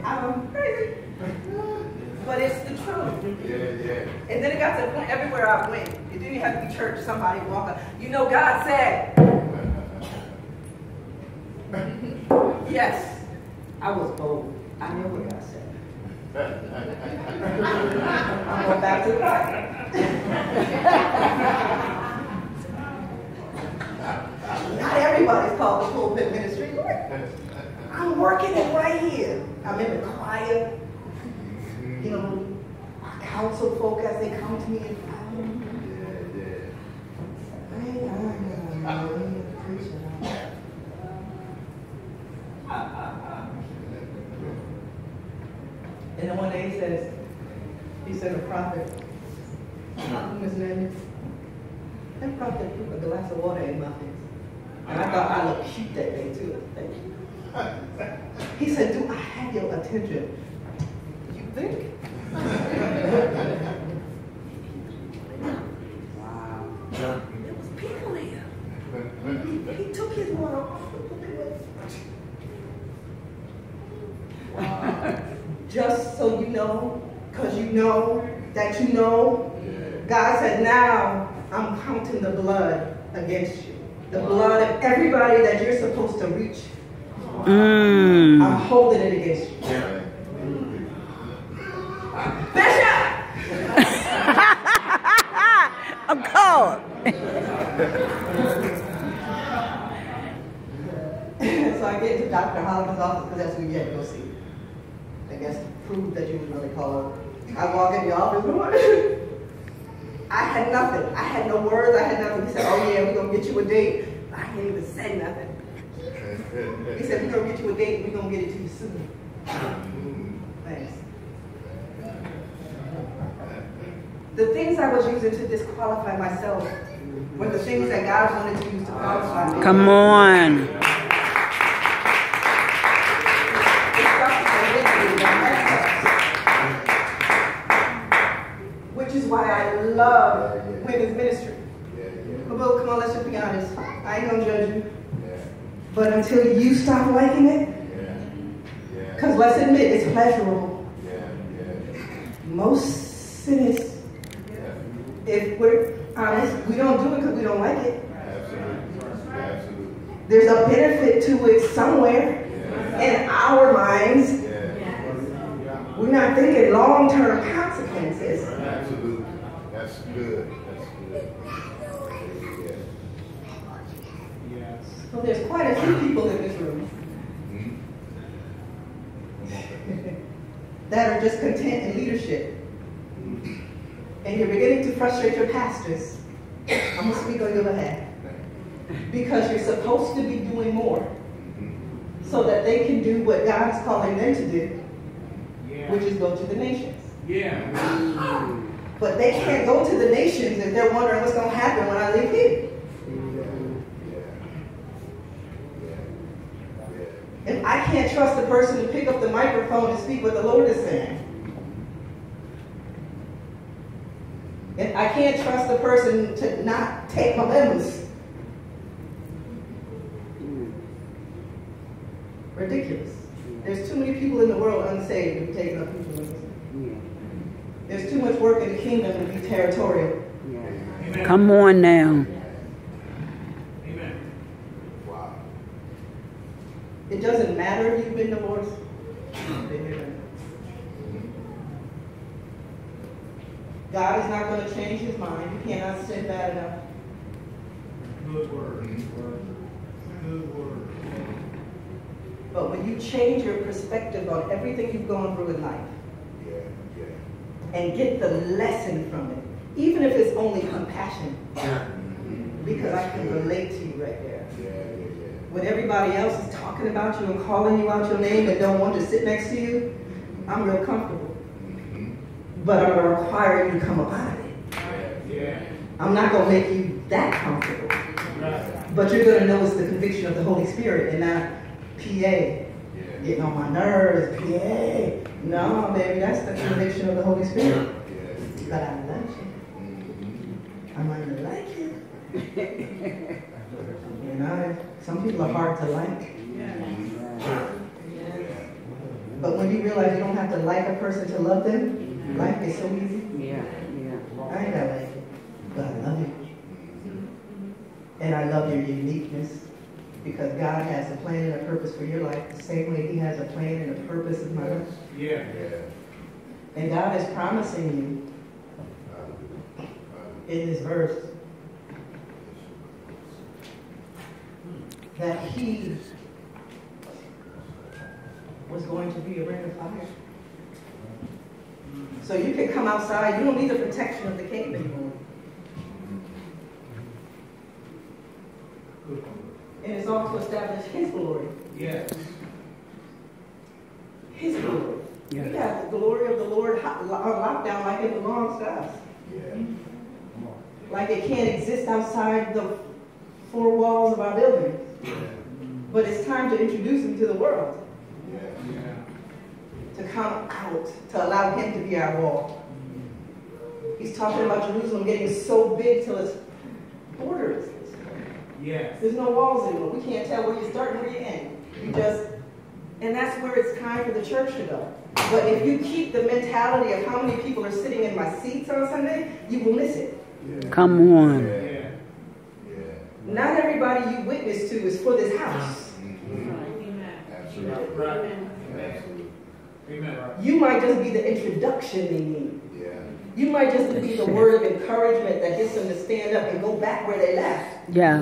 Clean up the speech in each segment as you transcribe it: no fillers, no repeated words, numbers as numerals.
I'm crazy. But it's the truth. Yeah. And then it got to the point everywhere I went. It didn't even have to be church. Somebody walk up. You know, God said. Yes. I was bold. I knew what God said. I'm going back to the Not everybody's called the pulpit ministry. I'm working it right here. I'm in the choir. You know, I counsel folk as they come to me and and then one day he said, a prophet, his name is, that prophet put a glass of water in my face. And I thought I looked cute that day too. Thank you. He said, do I have your attention? You think? Wow. There was people there. He took his water off and put it away. Wow. Just so you know, because you know that you know, God said, now I'm counting the blood against you. The blood of everybody that you're supposed to reach. I'm holding it against you. Bishop! I'm called. So I get to Dr. Holland's office because that's who you had to go see. I guess to prove that you was really called. I walk in the office, I had nothing. I had no words. I had nothing. He said, oh yeah, we're going to get you a date. I didn't even say nothing. He said, we're going to get you a date. We're going to get it to you soon. Thanks. The things I was using to disqualify myself were the things that God wanted to use to qualify me. Come on. Which is why I love women's ministry. Well, come on, let's just be honest. I ain't gonna judge you. But until you stop liking it, because let's admit, it's pleasurable. Most sinners, if we're honest, we don't do it because we don't like it. There's a benefit to it somewhere in our minds. We're not thinking long-term consequences. Absolutely. That's good. So there's quite a few people in this room that are just content in leadership. And you're beginning to frustrate your pastors. I'm going to speak on your behalf. Because you're supposed to be doing more so that they can do what God's calling them to do, which is go to the nations. But they can't go to the nations if they're wondering what's going to happen when I leave here. If I can't trust the person to pick up the microphone and speak what the Lord is saying, if I can't trust the person to not take my members, ridiculous. There's too many people in the world unsaved to be taking up people's members. There's too much work in the kingdom to be territorial. Come on now. It doesn't matter if you've been divorced. God is not going to change his mind. You cannot sin bad enough. Good word. Good word. But when you change your perspective on everything you've gone through in life and get the lesson from it, even if it's only compassion, because I can relate to you right there. When everybody else is talking about you and calling you out your name and don't want to sit next to you, I'm real comfortable. But I'm going to require you to come up out of it. I'm not going to make you that comfortable. But you're going to know it's the conviction of the Holy Spirit and not PA. Getting on my nerves, PA. No, baby, that's the conviction of the Holy Spirit. But I like you. I might like you. You know, some people are hard to like. But when you realize you don't have to like a person to love them, life is so easy. Yeah. I ain't gotta like it, but I love you. And I love your uniqueness because God has a plan and a purpose for your life the same way He has a plan and a purpose in my life. Yeah. And God is promising you in this verse that He was going to be a ring of fire. So you can come outside. You don't need the protection of the cave anymore. And it's all to establish His glory. Yes. His glory. Yeah. We have the glory of the Lord on lockdown like it belongs to us. Like it can't exist outside the four walls of our building. But it's time to introduce Him to the world. To come out, to allow Him to be our wall. He's talking about Jerusalem getting so big till it's borders. Yes. There's no walls anymore. We can't tell where you start and where you end. And that's where it's time for the church to go. But if you keep the mentality of how many people are sitting in my seats on Sunday, you will miss it. Come on. Not everybody you witness to is for this house. Absolutely. Right. Amen. You might just be the introduction they need. Yeah. You might just be the word of encouragement that gets them to stand up and go back where they left Yeah.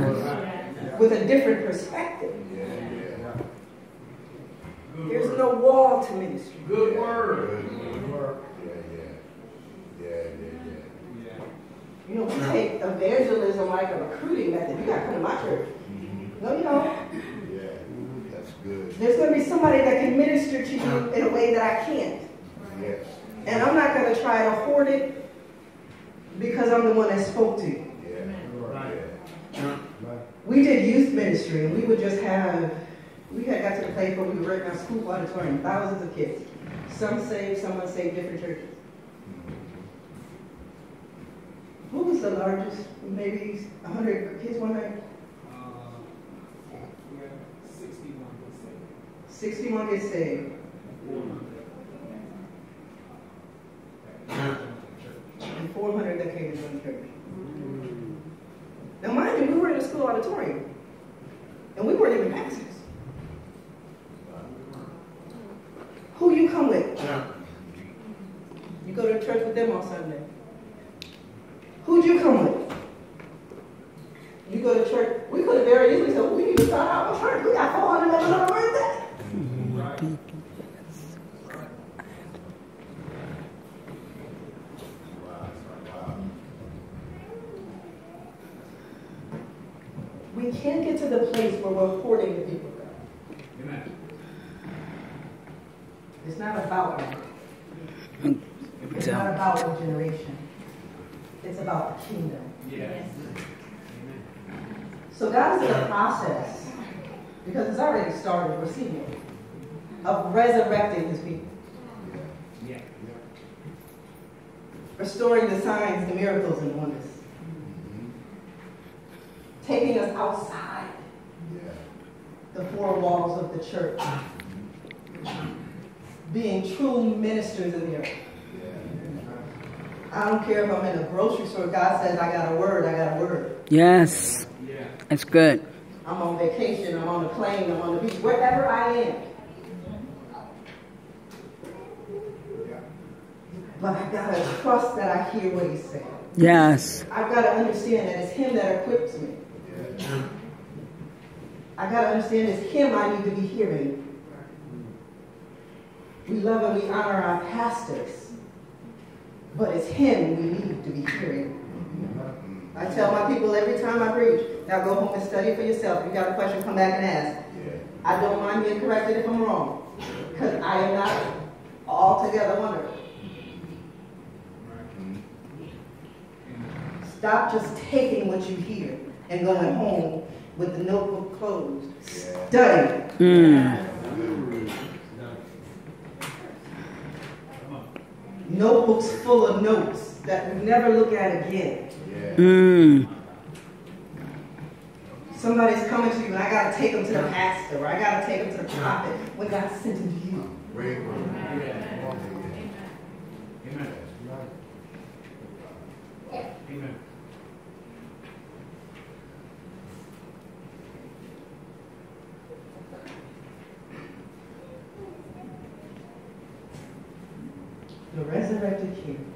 with a different perspective. There's no wall to ministry. Good word. You know, we take evangelism like a recruiting method. You got to come to my church. No, you don't. Yeah. That's good. There's going to be somebody that can minister to you in a way that I can't. Yes. And I'm not going to try to hoard it because I'm the one that spoke to you. We did youth ministry, and we would just have, we had got to the place where we were in our school auditorium, thousands of kids. Some saved, some unsaved, different churches. Who was the largest? Maybe 100 kids, 100? 61 get saved. And 400 that came to one church. Now mind you, we were in a school auditorium. And we weren't even pastors. Who you come with? You go to church with them on Sunday. Who'd you come with? You go to church. We could have very easily said, well, we need to start our church. We got 400 members on Wednesday. We can't get to the place where we're hoarding the people of God. Amen. It's not about that. It's not about a generation. It's about the kingdom. Yes. So God is in a process, because it's already started, we're seeing it, of resurrecting His people. Yeah. Restoring the signs, the miracles, and wonders. Taking us outside the four walls of the church. Being true ministers in the earth. I don't care if I'm in a grocery store. God says, I got a word, I got a word. Yes. That's good. I'm on vacation, I'm on the plane, I'm on the beach, wherever I am. But I gotta trust that I hear what He's saying. Yes. I've got to understand that it's Him that equips me. I got to understand it's Him I need to be hearing. We love and we honor our pastors, but it's Him we need to be hearing. I tell my people every time I preach, now go home and study for yourself. If you got a question, come back and ask. I don't mind being corrected if I'm wrong, because I am not altogether wonderful. Stop just taking what you hear and going home with the notebook closed. Study. Notebooks full of notes that we never look at again. Somebody's coming to you and I got to take them to the pastor or I got to take them to the prophet when God sent them to you. Great work. Amen. Amen. The resurrected King.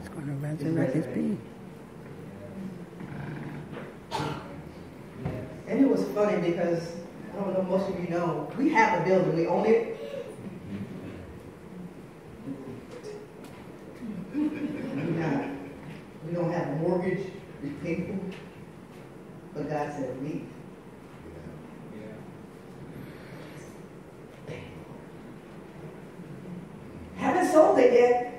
It's going to resurrect his being. And it was funny because, I don't know, most of you know, we have the building, we own it. We don't have a mortgage, we pay for it. But God said, leave. Haven't sold it yet.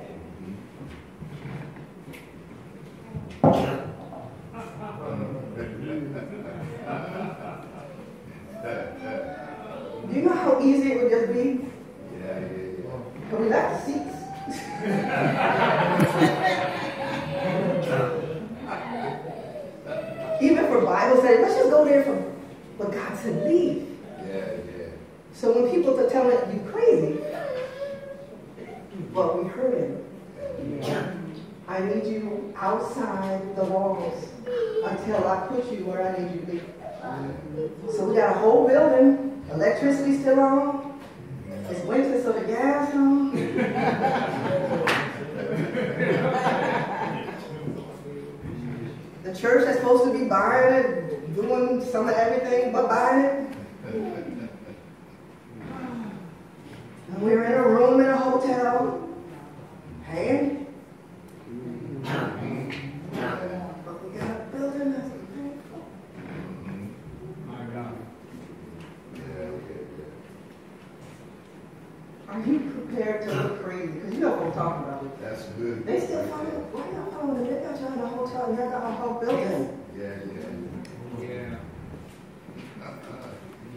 Do you know how easy it would just be? But we got the seats. Even for Bible study, let's just go there for, but God said leave. So when people are telling you crazy, but we heard him. I need you outside the walls until I put you where I need you to be. So we got a whole building, electricity still on. It's winter, so the gas on. The church that's supposed to be buying it, doing some of everything but buying it. And we're in a room in a hotel, paying. But we got a building that's painful. My God. Are you prepared to look crazy? Because you know what I'm talking about. That's good. They still follow. Why y'all following them? They got y'all in a hotel and y'all got a whole building. Yeah.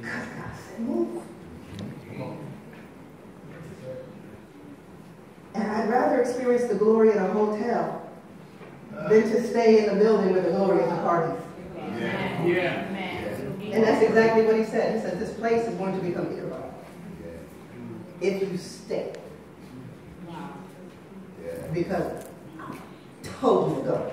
Because God said move. And I'd rather experience the glory in a hotel than to stay in the building where the glory is a party. Yeah. And that's exactly what he said. He said this place is going to become irrelevant if you stay. Because I told you to go.